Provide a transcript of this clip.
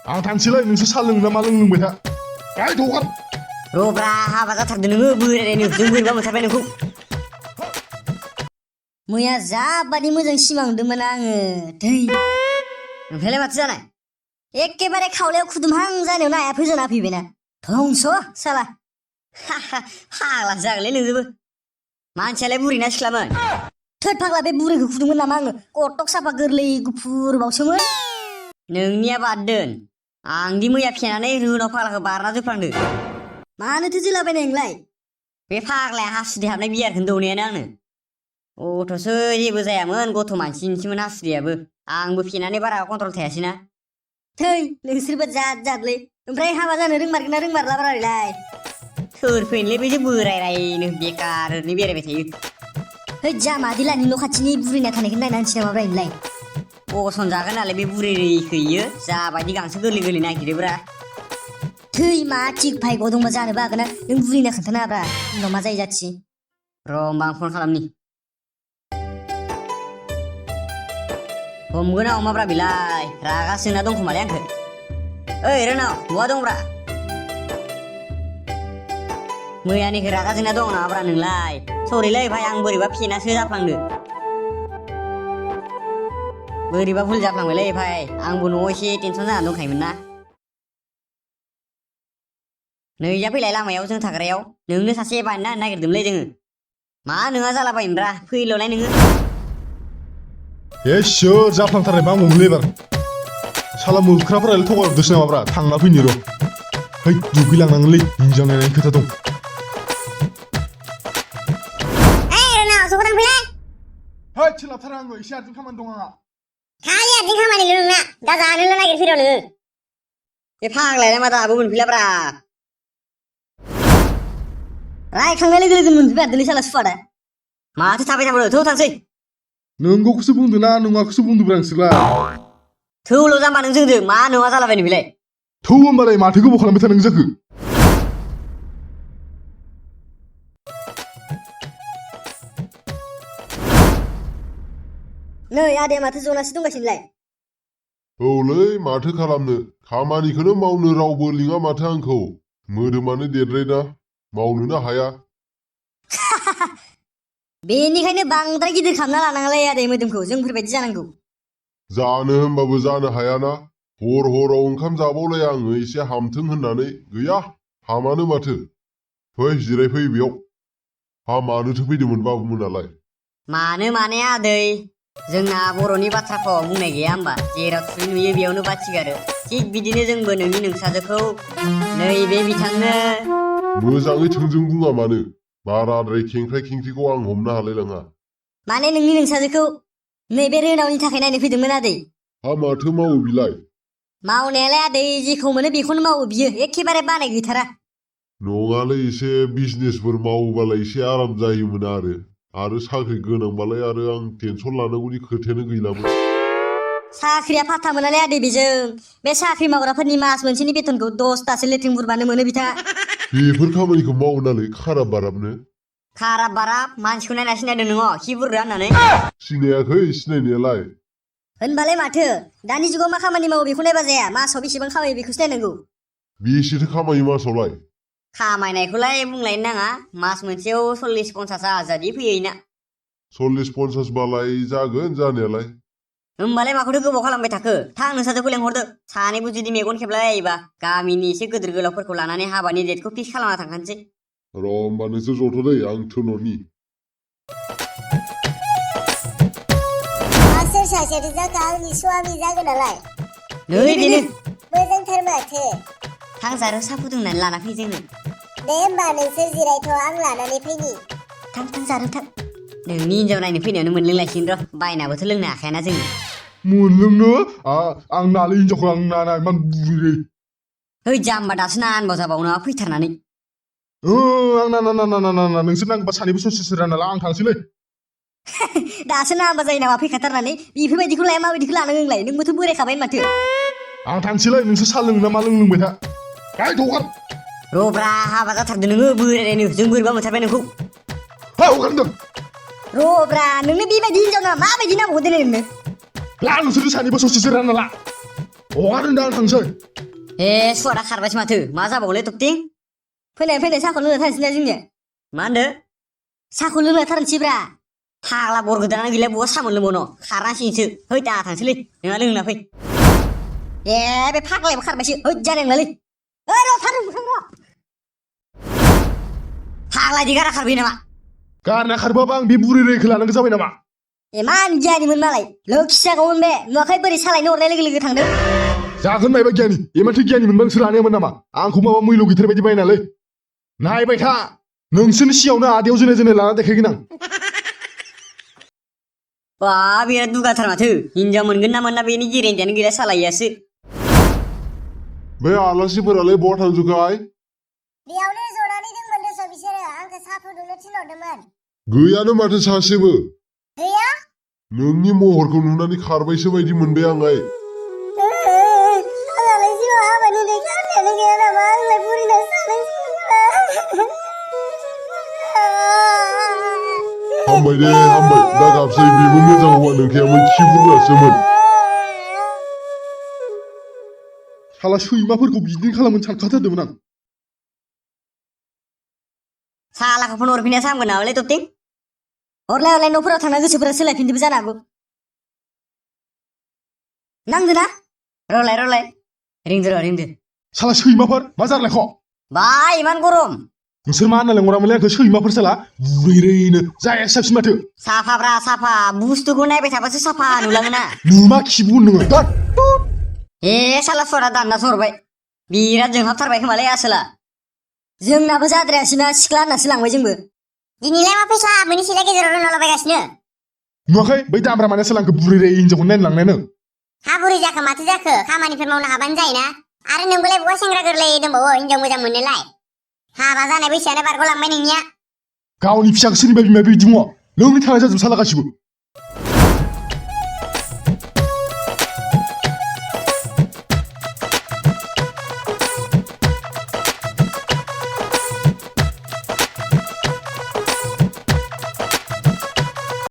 आं थांसैलै नोंसोर सा लोङो ना मा लोंबाय था गाय दखान रब्रा हाबा जाथारदों नोङो बोरायनो जों बोरैबा मोनथारबाय नोंखौ मैया जाबादि मोजां सिमां नुदोंमोन आङो दै ओमफ्रायलाय माथो जानाय एखेबारे खावलायाव खुदुमहां जानायावनो आया फोजोना फैबायना धंस साला फाग्ला जागोनलै नोंजोंबो मानसियालाय बुरि ना सिख्लामोन थोद फाग्ला बे बुरैखौ खुदुंमोन नामा आङो कटक साफा गोरलै गुफुर बावसोमोन नोंनिया बाद दोन आंदि मैया फेनानै रोनाव फाग्लाखौ बारना जोफ्लांदों मानोथो जोलाबायनाय नोंलाय बे फाग्लाया हासुदै हाबनाय बियारखौनो दौनायानो आंनो गथ'सो जेबो जायामोन गथ' मानसिनिसोमोन हासुदैयाबो आंबो फेनानै बारा कन्ट्रल थायासैना थै नोंसोरबो जाद जादलै ओमफ्राय हाबा जानो रोंमारगोन ना रोंमारलाबारायलाय सोर फैनोलै बे बोराय रायनो बेकार ओरैनो बेरायबाय थायो है जामा दिलानि न' खाथिनि बुरैना थानायखौ नायनानैसो नामाब्रा नोंलाय बसन जागोन नालाय बे बुरैखौ इयो जाबायदि गांसो गोरलै गोरलै नागिरोब्रा थै मा थिग भाइग' दंबा जानोबो हागोन ना नों बुरैना खोन्थानो हाब्रा उनाव मा जायो जाथि र' होमबा आं फन खालामनि हमगोन ना हमाब्रा बिलाय रागा जोंना दंखोमालै आंखो ओइ रोनाव बहा दंब्रा मैयानिखौ रागा जोंना दं नामाब्रा नोंलाय सरिलै भाइ आं बोरैबा फेनासो जाफ्लांदो बोरैबा भुल जाफ्लांबायलै भाइ आंबो न'आव एसे टेनसन जाना दंखायोमोन ना नैया फैलाय लामायाव जों थाग्रायाव नोंनो सासे बानायना होनो नागिरदोंमोनलै जोङो मा नोङा जालाबायोमोनब्रा फैल'लाय नोङो सोर जाफ्लांथारनाय मा मोनलै एबार साला मोख्राफोरालाय थगायहरदोंसो नामाब्रा थांना फैनि र' है दुगैलांनांगोनलै हिनजाव नायनायनि खोथा दं है सोलाबथारा आङो एसे आर्जेन्ट खामानि दं आंहा खालि आर्जेन्ट खामानिल' नोंना दा जानोल' नागिरफैर' नोङो बे फाग्लायालाय मा दाबो मोनफैलाब्रा रायखांनाय लोगो लोगो मोनफैबाय आरोलै साला सुवादा माथो थाबाय थाबो थौ थांसै नोंगौखौसो बुंदों ना नङाखौसो बुंदोंब्रा नोंसोरलाय थौल' जाम्बा नों जोंजों मा नङा जालाबायनो बेलाय थौ होमबालाय माथो गोबाव खालामबाय थानांगौ जाखो नै आदाया माथो जनासो दंगासिनोलाय औलै माथो खालामनो खामानिखौनो मावनो रावबो लिङा माथो आंखौ मोदोमानो देरद्रायना मावनोनो हाया बेनिखायनो बांद्राय गिदिर खालामना लानाङालै आदै मोदोमखौ जोंफोरबायदि जानांगौ जानो होनबाबो जानो हायाना हराव ओंखाम जाबावलाय आङो एसे हामथों होननानै गैया हामानो माथो फै जिरायफै बेयाव मानोथो फैदोंमोन बाबुमोनालाय मानो माने आदै जोंना बर'नि बाथ्रा फावाव बुंनाय गैया होमबा जेराव थुरि नुयो बेयावनो बाथि गारो थिग बिदिनो जोंबो नोंनि नोंसाजोखौ नैबे बिथांनो मोजाङै थोंजों बुङा मानो बाराद्राय खेंख्राय खेंख्रिखौ आं हमनो हालायलाङा माने नोंनि नोंसाजोखौ नैबे रोनावनि थाखाय नायनो फैदोंमोन आदै माथो मावो बिलाय मावनायालाय आदै जेखौ मोनो बेखौनो मावो बियो एखेबारे बानाय गैथारा नङालै एसे बिजनेसफोर मावोबालाय एसे आराम जायोमोन आरो साख्रि गोनांबालाय आरो आं टेनसन लानांगौनि खोथायानो गैलामोन साख्रिया फाथा मोनालै आदै बेजों बे साख्रि मावग्राफोरनि मास मोनसेनि बेथनखौ 10थासो लेट्रिं बुरबानो मोनो बिथाङा बेफोर खामानिखौ मावो नालाय खाराब बाराबनो खाराब बाराब मानसिखौ नायना सिनायदों नोङो खि बुरजा होननानै सिनायाखै सिनायनायालाय होनबालाय माथो दानि जुगाव मा खामानि मावो बेखौ नायबा जाया मासाव बेसेबां खामायो बेखौसो नायनांगौ बेसेथो खामायो मासावलाय खामायनायखौलाय बुंलायनो नाङा मास मोनसेयाव 40-50 हाजारनि फैयो इना 40-50 बालाय जागोन जानायालाय होमबालाय माखौथो गोबाव खालामबाय थाखो थां नोंसाजोखौ लेंहरदो सानैबो जुदि मेगन खेबलायलायोबा गामिनि एसे गोदोर गोलावफोरखौ लानानै हाबानि डेटखौ फिक्स खालामना थांखानोसै र' होमबा नोंसोर जथ'दै आं थोनहरनि सोर सासेयाथ' जाखा आंनि स्वामि जागोन नालाय नै बेनो मोजांथार माथो थां जारो साहा फुदुंनानै लाना फै जोंनो दे होमबा नोंसोर जिरायथ' आं लानानै फैनि थां जारो थां नोंनि हिनजाव नायनो फैनायावनो मोनलोंलायसिगोन र' बायनाबोथ' लोंनो हाखायाना जोङो मोनलोंनो आं नालै हिनजावखौ आं नाना इमान बुरै है जाम्बा दासो ना आनबाव जाबाव नङा फैथारनानै आं ना नोंसोर नांगौबा सानैबो ससे रानना ला आं थांसैलै दासो ना हामबा जायो नामा फैखाथारनानै बेफोरबायदिखौ लाया माबायदिखौ लानो नोंलाय नोंबोथ' बोरायखाबाय माथो आं थांसैलै नोंसोर सा लोङो ना मा लोंबाय था गाय दखान रब्रा हाबा जाथारदों नोङो बोरायनो जों बोरैबा मोनथारबाय नोंखौ हगारदों रब्रा नोंनो बेबायदि हिनजाव नाङा माबायदि नांगौ देलाय नोंनो ला नोंसोर सानैबो ससेसो रानना ला हगारदों दा आं थांसै ए सुवादा खारबायसो माथो मा जाबावलै तकटिं फैनाय साहाखौ लोंना थांसैना जोंनिया मा होनदो साहाखौ लोंना थारनोसैब्रा फाग्ला बर गोदानानो गैला बहा साहा मोनलोंबावनो खारनांसिगोनसो है दा थांसैलै नोंहा लोंना फै ए बे फाग्लायाबो खारबायसो है जानाय नंलालै ओइ र' थार र' फाग्ला इदि गारा खारबाय नामा गारना खारबाबा आं बे बुरै रैखो लानांगौ जाबाय नामा इमान गियानिमोन मालाय लोखि जागौमोन बे नुवाखै बोरै सालायनो हरनाय लोगो लोगो थांदों जागोन नायबा गियानि इमानथो गियानि मोनबा नोंसोर लानायामोन नामा आंखौ माबा मैल' गिथार बायदि बायनालै नायबाय था नोंसोरनि सिगाङावनो आदैयाव जोनाय लाना देखायगोन आं बा बिराद दुगाथार माथो हिनजाव मोनगोन ना मोना बेनि गेरेन्टियानो गैला सालाययासो बे आलासिफोरालाय बहा थांजोबखाय बेयावनो जनानै दंमोन दस' बिसोरो आंखौ साहा फुदुंनो थिनहरदोंमोन गैयानो माथो सासेबो गैया नोंनि महरखौ नुनानै खारबायसो बायदि मोनबाय आंलाय आंहालाय जिउआव हाबानि लेखा होननायानो गैया नामा आंलाय बुरिना हामबाय दे हामबाय दा गाबसै बेबो मोजां हौवा नोंखायामोन खि बुरजासोमोन साला सैमाफोरखौ बिदिनो खालामनो सानखाथारदोंमोन आं सालाखौ फन हरफिननाया सामगोन नामालै तकटिं हरलाय न'फोराव थांना गोसोफोरा सोलायफिनदोंबो जानो हागौ नांदो ना रलाय रिंदो साला सैमाफोर मा जारलायख' बा इमान गरम नोंसोर मा होनना लेंहरामोनलै आंखौ सैमाफोर साला बुरैरैनो जाया साबसिन माथो साफाब्रा साफा बुस्थुखौ नायबाय थाबासो साफा नुलाङोना नुमा खिबु नोङो दा ए साला सुवादा दाननासो हरबाय बिराद जोंहाबथारबाय खोमालै आसोला जोंनाबो जाद्रायासैना सिख्ला होननासो लांबाय जोंबो दिनैलाय मा फैसा मोननि सिला गेजेराव नुलाबायगासिनो नुवाखै बै दामब्रा माने सालांखौ बुरैरै हिनजावखौ नायनो लांनायानो हा बुरै जाखो माथो जाखो खामानिफोर मावनो हाबानो जायोना आरो नोंबोलाय बहा सेंग्रा गोरलै दंबावो हिनजाव मोजां मोननोलाय हाबा जानाय बैसोआनो बारग'लांबाय नोंनिया गावनि फिसाखौ सोरनिबा बिमाया बिदि बुङो नोंनि थानाय जाजोब साला गासिबो